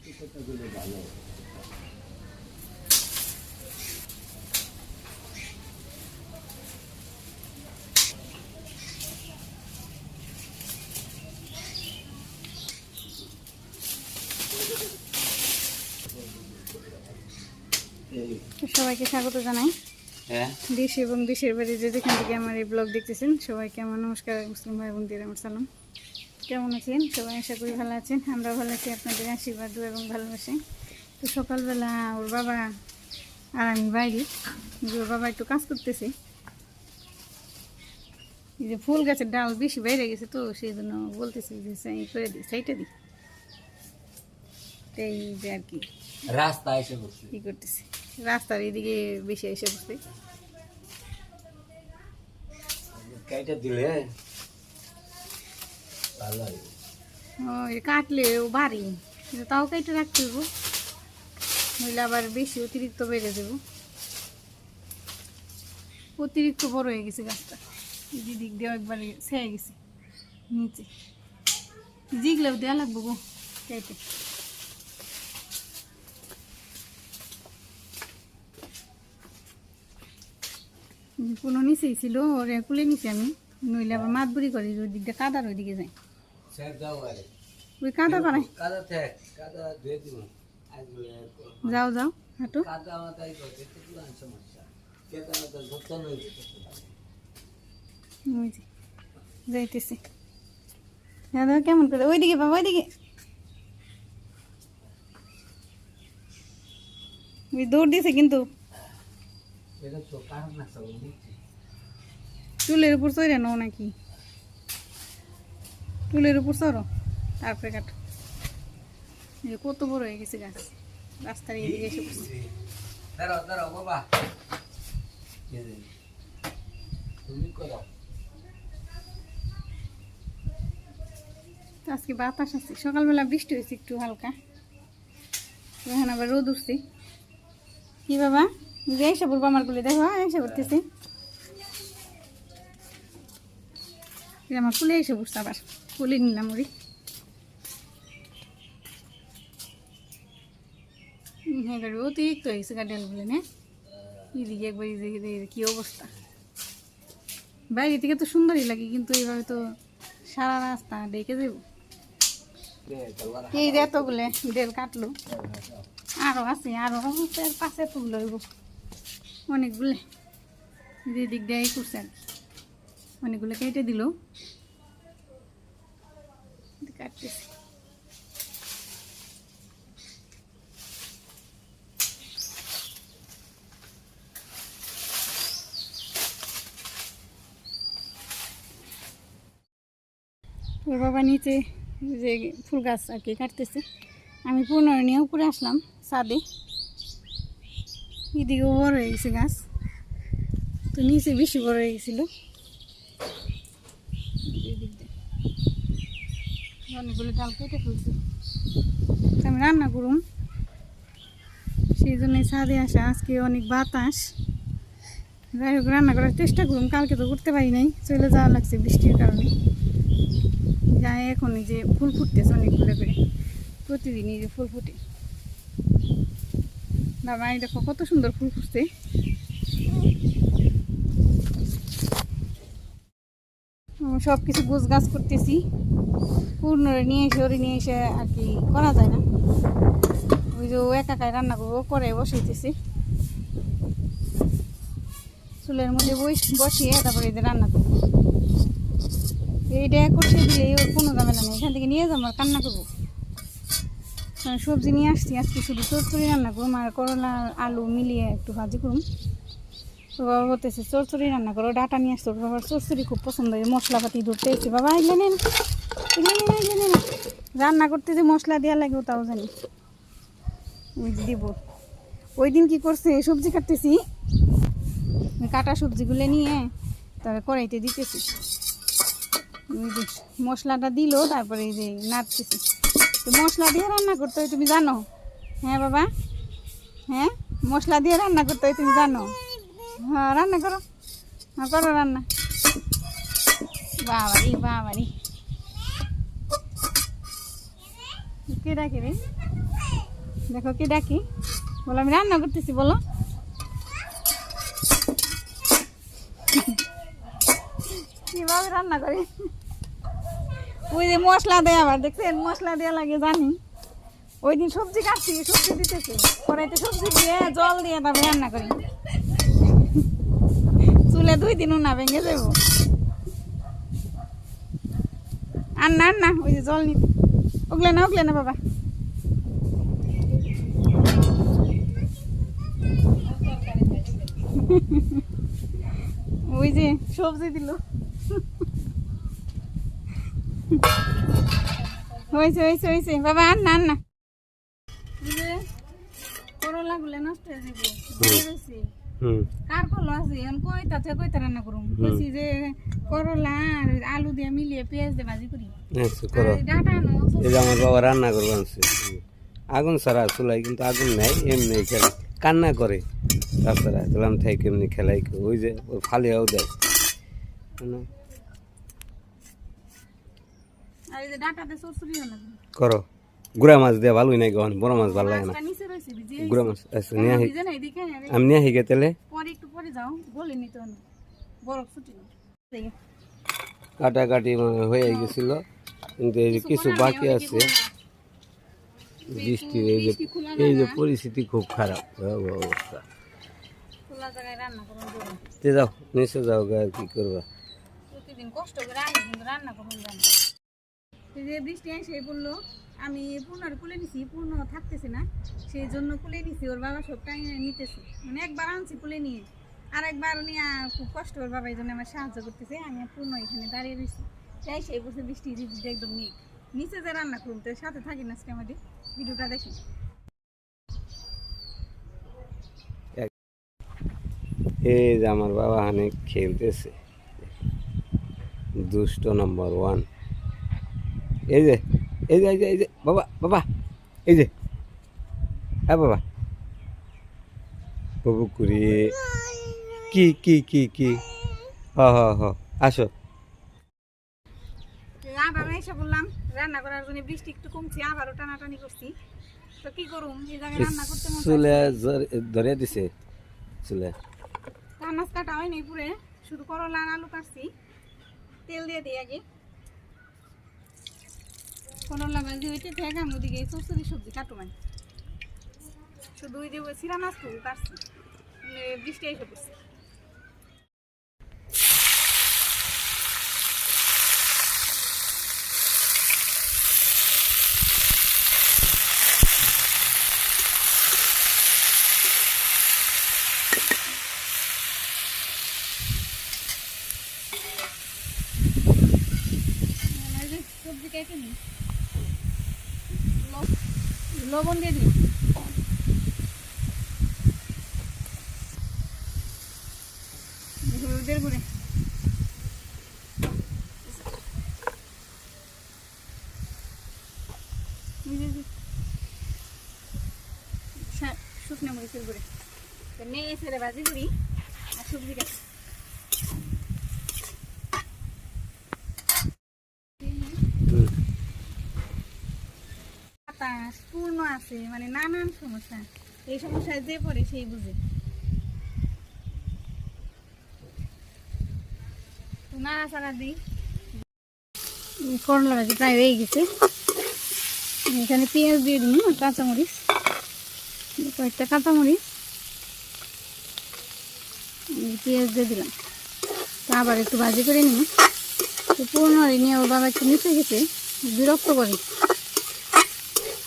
সবাইকে স্বাগত জানাই দেশ এবং দেশের বাইরে যেখান থেকে আমার এই ব্লগ দেখতেছেন সবাইকে আমার নমস্কার। মুসলিম ভাই বোনদের আমার সালাম। কেমন আছেন সবাই? আশা করি ভালো আছেন। আমরা ভালো আছি আপনাদের আশীর্বাদ এবং ভালোবাসে। তো সকালবেলা ওর বাবা আর আমি বাইরে, ওর বাবা একটু কাজ করতেছে। এই যে ফুল গাছের ডাল বেশি বাইরে গেছে, তো সেই জন্য বলতেছি যে করে দিই, সাইটে দিই। এই যে আর কি রাস্তা এসে বসছে, কি করতেছি, রাস্তার এদিকে বেশি এসে বসছে। কাইটা দিলে ভালো হয়। কাটলে ও ভারী, কিন্তু তাও কেটে রাখতে হইব, নইলে আবার বেশি অতিরিক্ত বেড়ে দেব। অতিরিক্ত বড় হয়ে গেছে গাছটা, দিদিক দিয়ে একবারে ছেয়ে গেছে নিচে। জিগলেও দেওয়া লাগবো গো কেটে। কোনো নিচেই ছিল, ওরে কুলে নিচে আমি, নইলে আবার মাত বুড়ি করি ওই দিকটা কাদার ওই দিকে যাই। ওই কাদা পাড়ায় যাও যাও হাঁটো। যাইতেছি দাদা, কেমন করে ওইদিকে বাবা, ওইদিকে ওই দৌড় দিয়েছে, কিন্তু চুলের উপর চড়ে নাও নাকি? চুলের উপর চড়ো, তারপরে কাটো। কত বড় হয়ে গেছে গাছ, রাস্তার এদিকে এসে পড়ছে। আজকে বাতাস আছে, সকালবেলা বৃষ্টি হয়েছে একটু হালকা, এখন আবার রোদ উঠছে। কি বাবা যে এসে পড়বো আমার কুলে, দেখো এসে পড়তেছি, আমার কুলে এসে পড়ছে, আবার কুলে নিলাম ওরি। হ্যাঁ গাড়ি অতিরিক্ত হয়েছে গাড়ি বলে না, এদিকে একবার কি অবস্থা। বাইরে থেকে তো সুন্দরই লাগে, কিন্তু এইভাবে তো সারা রাস্তা ডেকে দেব। এই যে এতগুলো ডেল কাটলো, আরো আছে, আরো পাশে এতগুলো হইব, অনেকগুলো দিক দিয়ে করছে আর কি, অনেকগুলো কেটে দিল। কাটতেছি ওর বাবা নিচে যে ফুল গাছ আর কি কাটতেছে, আমি পুনর নিয়ে উপরে আসলাম ছাদে। এদিকেও বড় হয়ে গেছে গাছ, তো নিচে বেশি বড় হয়ে গেছিল। অনেকগুলো ডাল কেটে ফেলছি, আমি রান্না করুম, সেই জন্য ছাদে আসা। আজকে অনেক বাতাস, যাই হোক রান্না করার চেষ্টা করুন। কালকে তো করতে পারি নাই, চলে যাওয়া লাগছে বৃষ্টির কারণে। যাই এখন এই যে ফুল ফুটতেছে অনেকগুলো করে, প্রতিদিনই যে ফুল ফুটে। বাবা এই দেখো কত সুন্দর ফুল ফুটছে। সব কিছু গোছ গাছ করতেছি, পূর্ণ নিয়ে এসে ওরে নিয়ে এসে আর কি করা যায় না। ওই যে ও একাকায় রান্না করবো, করে বসাইতেছি চুলের মধ্যে বসিয়ে, তারপরে এদের রান্না করবো। এইটা করতে দিলে ওর কোনো ঝামেলা নেই, এখান থেকে নিয়ে যাবো আর কান্না করবো। সবজি নিয়ে আসছি, আজকে শুধু চচ্চড়ি রান্না করুম আর করলা আলু মিলিয়ে একটু ভাজি করুম। তো বাবা বলতেছে চচ্চড়ি রান্না করো, ডাটা নিয়ে আসতো। বাবার চচ্চড়ি খুব পছন্দ হয়, মশলাপাতি ধরতে এসেছে। বাবা এগুলো নেন, রান্না করতে যে মশলা দেওয়া লাগে তাও জানি, ওই দিব। ওই দিন কী করছে, সবজি কাটতেছি, কাটা সবজিগুলো নিয়ে তবে কড়াইতে দিতেছি, মশলাটা দিল, তারপরে এই যে নাড়তেছি। তো মশলা দিয়ে রান্না করতে হয় তুমি জানো? হ্যাঁ বাবা, হ্যাঁ মশলা দিয়ে রান্না করতে হয় তুমি জানো? হ্যাঁ রান্না করো, হ্যাঁ করো রান্না। বাবারি বাবারি কে ডাকে রে? দেখো কি ডাকি, বলো আমি রান্না করতেছি, বলো। কিভাবে রান্না করি, ওই যে মশলা দেয়, আবার দেখছেন মশলা দেওয়া লাগে জানি। ওই দিন সবজি কাটছি, সবজি দিতেছি, কড়াইতে সবজি দিয়ে জল দিয়ে তবে রান্না করি। চুলে 2 দিনও না ভেঙে যাবো। আর না ওই যে জল নিতে, ওগলে না বাবা। ওই যে সবজি দিল, হয়েছে বাবা। আর না করলা গুলো নষ্ট হয়ে যাবো। কার কল আছে এখন কয়টা রান্না করুম, বলছি যে করলা আর আলু দিয়ে মিলিয়ে পেঁয়াজ দিয়ে ভাজি করি। ডাটা আনো, এই যে আমার বাবা রান্না করবো আনছে, আগুন ছাড়া চুলাই, কিন্তু আগুন নাই, এমনি খেলে কান্না করে। তাছাড়া দিলাম থাই কেমনি খেলাই, ওই যে ফালিয়াও দেয়। আর এই যে ডাটাতে সরসরিও না করো, গুড়া মাছ দেওয়া ভালোই নাই, গহন বড় মাছ ভালো লাগে না। নিচে রয়েছে ভিজে, গুড়া মাছ আচ্ছা নিয়ে ভিজে না এদিকে, আমি নিয়ে হিগে তেলে পরে একটু পরে যাও, বলে নিতে হবে, বরফ ছুটি না। কাটাকাটি মানে হয়ে গেছিল, কিন্তু এই যে কিছু বাকি আছে। বৃষ্টির এই যে পরিস্থিতি খুব খারাপ অবস্থা। খোলা জায়গায় রান্না করুন, তে যাও নিচে যাও গা, আর কি করবা। প্রতিদিন কষ্ট করে রান্না, কিন্তু রান্না করুন জানি। এই যে বৃষ্টি এসে পড়লো, আমি পূর্ণর কুলে নিছি, পূর্ণ থাকতেছে না, সেই জন্য কুলে নিছি। ওর বাবা সব টাইমে নিতেছে, মানে একবার আনছি কুলে নিয়ে, আর একবার নিয়ে খুব কষ্ট। ওর বাবা এই জন্য আমার সাহায্য করতেছে। আমি পূর্ণ এখানে দাঁড়িয়ে রয়েছি, তাই সেই বসে বৃষ্টি ঝিঝি একদম নেই। নিচে যে রান্না করুন, তো সাথে থাকি না আজকে আমাদের ভিডিওটা দেখি। এই যে আমার বাবা অনেক খেলতেছে, দুষ্ট নম্বর 1। এই যে বাবা এই যে হ্যাঁ বাবা বাবু করি কি হ আসো। আবার এসে বললাম রান্না করার জন্য, বৃষ্টি একটু কমছে, আবারও টানাটানি করছি। তো কি করুম, এই জায়গায় রান্না করতে মন চুলে ধরে দিছে, চুলে কানাস কাটা হয়নি পুরে, শুধু করলা আর আলু কাটছি। তেল দিয়ে দিই আগে, করলা ভাজি হইতে থেকে আমি ওদিকে চৌচুরি সবজি কাটো, মানে শুধু ওই যে সিরা মাছ তো কাটছি। বৃষ্টি এসে পড়ছে। সবজি কেটে নিই, লবণ দিয়ে দিই, হলুদের গুঁড়ে, শুকনো মরিচের গুঁড়ে নিয়ে ছেড়ে ভাজি করি। আর সবজি কাটি, বাতাস পূর্ণ আছে, মানে নানান সমস্যা। এই সমস্যায় যে পড়ে সেই বুঝে। নাড়াচাড়া দিই। করলা ভাজি প্রায় হয়ে গেছে, এখানে পেঁয়াজ দিয়ে দিই, কাঁচামরিচ, কয়েকটা কাঁচামরিচ, পেঁয়াজ দিয়ে দিলাম। তো আবার একটু ভাজি করে নিই। তো পূর্ণরে নিয়ে ওর বাবা একটু নিচে গেছে, বিরক্ত করে,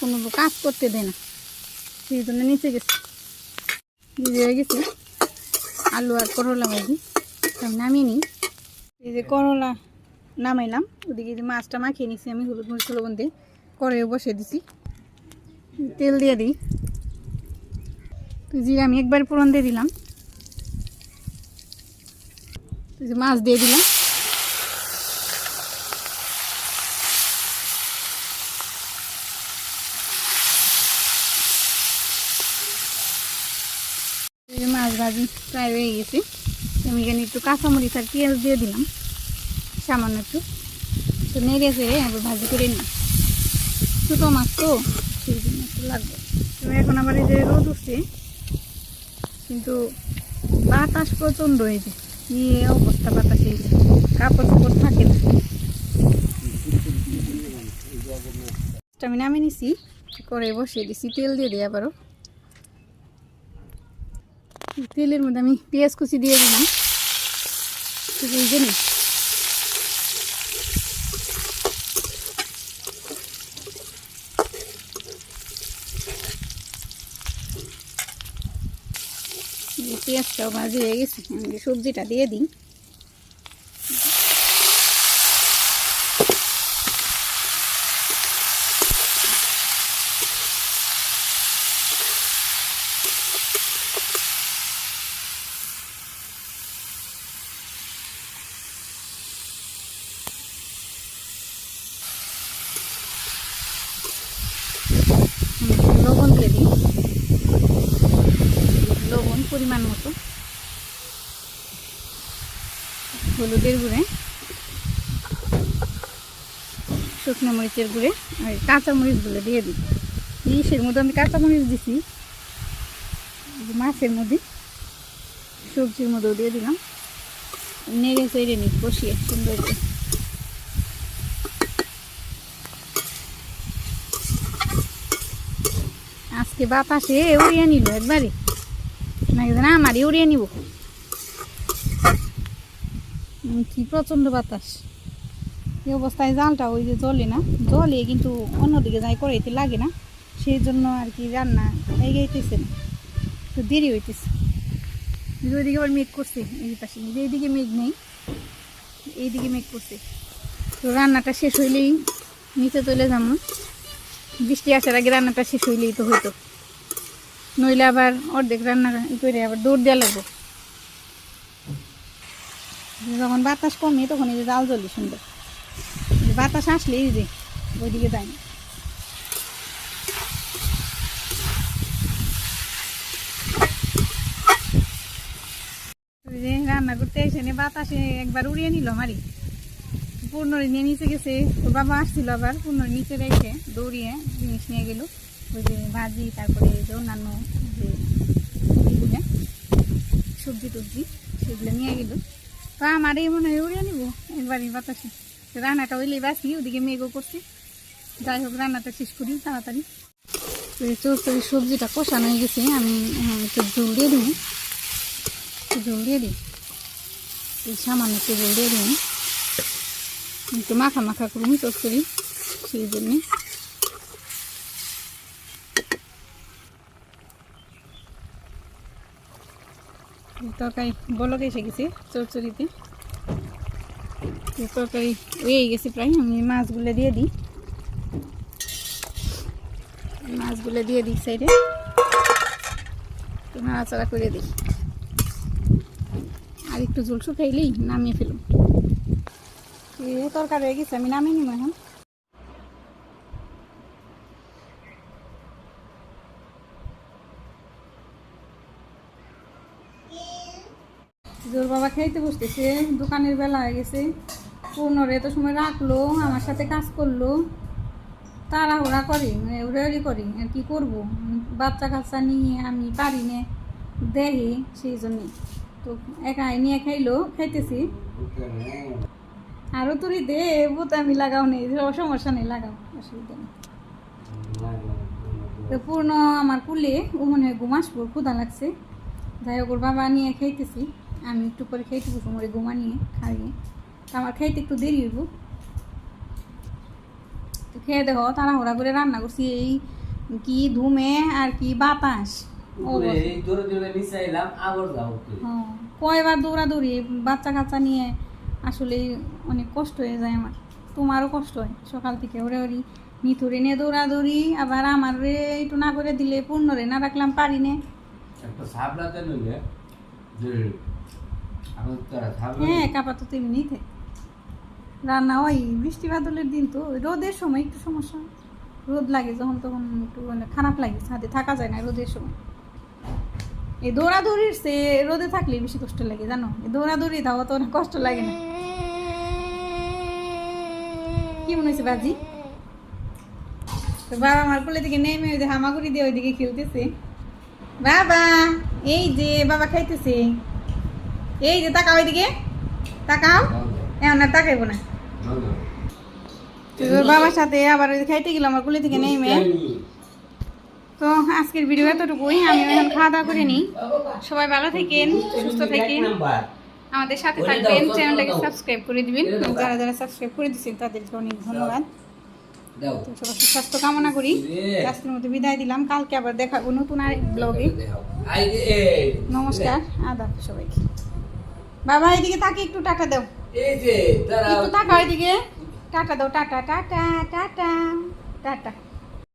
কোনো কাজ করতে দেয় না, সেই জন্য নিচে গেছে। ভিজে হয়ে গেছে আলু আর করলা ভাজি, আমি নামিয়ে নিই। এই যে করলা নামাইলাম, ওদিকে যে মাছটা মাখিয়ে নিছি আমি হলুদ মরিচ লবণ দিয়ে, কড়াইয়ে বসিয়ে দিছি। তেল দিয়ে দিই, তো যে আমি একবার ফোড়ন দিয়ে দিলাম, তো যে মাছ দিয়ে দিলাম। মাছ ভাজি প্রায় হয়ে গেছে, আমি এখানে একটু কাঁচামরিচ আর পেঁয়াজ দিয়ে দিলাম সামান্য একটু। তো নেড়ে চেড়ে আবার ভাজি করে নিই, ছোটো মাছ তো সেই জন্য একটু লাগবে। তো এখন আবার এই যে রোদ উঠছে, কিন্তু বাতাস প্রচণ্ড, এই যে কি অবস্থা বাতাসে, এই যে কাপড় চাপড় থাকে না। আমি নামিয়ে নিছি, করে বসিয়ে দিছি, তেল দিয়ে দিই আবারও। তেলের মধ্যে আমি পেঁয়াজ কুচি দিয়ে দিলাম, এই জন্য পেঁয়াজটাও ভাজি হয়ে গেছে, আমি সবজিটা দিয়ে দিই। লবণ দিয়ে দিই, লবণ পরিমাণ মতো, হলুদের গুঁড়ে, শুকনো মরিচের গুঁড়ে, আর কাঁচামরিচগুলো দিয়ে দিই। ইসের মধ্যে আমি কাঁচামরিচ দিছি, মাছের মধ্যে, সবজির মধ্যেও দিয়ে দিলাম। নেড়ে চেড়ে নিই কষিয়ে সুন্দর করে। আজকে বাতাসে উড়িয়ে নিল একবারে, নাকি না আমারই উড়িয়ে নিব, কি প্রচণ্ড বাতাস। এই অবস্থায় জালটা ওই যে জ্বলে না, জ্বলে কিন্তু অন্যদিকে যাই করাইতে লাগে না, সেই জন্য আর কি রান্না এগিয়েছে না, তো দেরি হইতেছে। ওইদিকে আবার মেঘ করছে, এই পাশে এইদিকে মেঘ নেই, এইদিকে মেঘ করছে। তো রান্নাটা শেষ হইলেই নিচে চলে যাবো, বৃষ্টি আসার আগে রান্নাটা শেষ হইলেই তো হইতো, নইলে আবার অর্ধেক রান্না করে আবার দৌড় দেওয়া লাগবো। যখন বাতাস কমে তখন এই যে জাল জ্বলি সুন্দর, বাতাস আসলে এই যে ওইদিকে যায় না। ওই যে রান্না করতে এসে বাতাসে একবার উড়িয়ে নিল আমারই, পূর্ণরে নিয়ে নিচে গেছে, ওর বাবা আসছিল, আবার পূর্ণর নিচে রেখে দৌড়িয়ে জিনিস নিয়ে গেল, ওই যে ভাজি, তারপরে যে অন্যান্য যে এগুলো সবজি টবজি সেগুলো নিয়ে গেল। তো আমার এই মনে হয় উড়িয়ে নিব একবারই বাতাসে। রান্নাটা ওইলেই বাসি, ওদিকে মেঘও করছে। যাই হোক রান্নাটা শেষ করি তাড়াতাড়ি। তো এই চচ্চড়ির সবজিটা কষানো হয়ে গেছে, আমি একটু ঝোল দিয়ে দিই, ঝোল দিয়ে দিই, এই সামান্য একটু ঝোল দিয়ে দিই, একটু মাখা মাখা করুন চচ্চড়ি, সেই জন্যে। তরকারি বলক এসে গেছে চচ্চড়িতে, তরকারি হয়ে গেছে প্রায়। আমি মাছগুলো দিয়ে দিই, মাছগুলো দিয়ে দিই সাইডে, নাড়াচাড়া করে দিই, আর একটু ঝোল শুকাইলেই নামিয়ে ফেলুন। তরকারি হয়ে গেছে, আমি নামিয়ে নিব এখন। জোর বাবা খাইতে বসতেছে, দোকানের বেলা হয়ে গেছে, পূর্ণরে এত সময় রাখলো, আমার সাথে কাজ করলো, তাড়াহুড়া করি, মানে উড়াউড়ি করি, আর কি করবো, বাচ্চা কাচ্চা নিয়ে আমি পারি না দেখি, সেই জন্যে তো একাই নিয়ে খাইলো, খাইতেছি। আরও তুই দে বোতামি লাগাও নেই, সমস্যা নেই, লাগাও, অসুবিধা নেই। তো পূর্ণ আমার কুলে, ও মনে হয় ঘুম আসবো, ক্ষুধা লাগছে। যাই হোক ওর বাবা নিয়ে খাইতেছি, আমি একটু পরে খাইতে বসবো, ওরে ঘুমা নিয়ে খাইয়ে, তো আমার খাইতে একটু দেরি হইব। তো খেয়ে দেখো তাড়াহুড়া করে রান্না করছি, এই কি ধুমে আর কি বাতাস, কয়বার দৌড়াদৌড়ি বাচ্চা কাচ্চা নিয়ে, আসলে অনেক কষ্ট হয়ে যায় আমার, তোমারও কষ্ট হয় সকাল থেকে ওরে ওরি নিথুরে নিয়ে দৌড়াদৌড়ি, আবার আমার রে একটু না করে দিলে পূর্ণরে না রাখলাম পারি না। হ্যাঁ কাপা তো তেমনি থাকে রান্না হয়, বৃষ্টি বাদলের দিন তো, রোদের সময় একটু সমস্যা, রোদ লাগে যখন তখন একটু মানে খারাপ লাগে, ছাদে থাকা যায় না রোদের সময়। এই দৌড়াদৌড়ির সে রোদে থাকলে বেশি কষ্ট লাগে জানো, এই দৌড়াদৌড়ি দাও তো অনেক কষ্ট লাগে না। কি মনে হয়েছে বাজি? তো বাবা আমার কোলে থেকে নেমে ওই যে হামাগুড়ি দিয়ে ওইদিকে খেলতেছে। বাবা এই যে বাবা খাইতেছে, এই যে তাকাও ওইদিকে, তাকাও। এখন আর তাকাইবো না। তো বাবার সাথে আবার ওই খাইতে গেলাম আমার কোলে থেকে নেমে। তো আজকের ভিডিও এতটুকুই, আমি এখন খাওয়া দাওয়া করে নিই। সবাই ভালো থাকেন, সুস্থ থাকেন, আমাদের সাথে থাকবেন, চ্যানেলটাকে সাবস্ক্রাইব করে দিবেন। যারা যারা সাবস্ক্রাইব করে দিচ্ছেন তাদেরকে অনেক ধন্যবাদ। তো সবার সুস্বাস্থ্য কামনা করি। আজকের মতো বিদায় দিলাম, কালকে আবার দেখাবো নতুন আর ব্লগে। নমস্কার, আদাব সবাইকে। বাবা এদিকে তাকে একটু টাটা দাও, একটু তাকাও এদিকে, টাটা দাও, টাটা টাটা টাটা টাটা।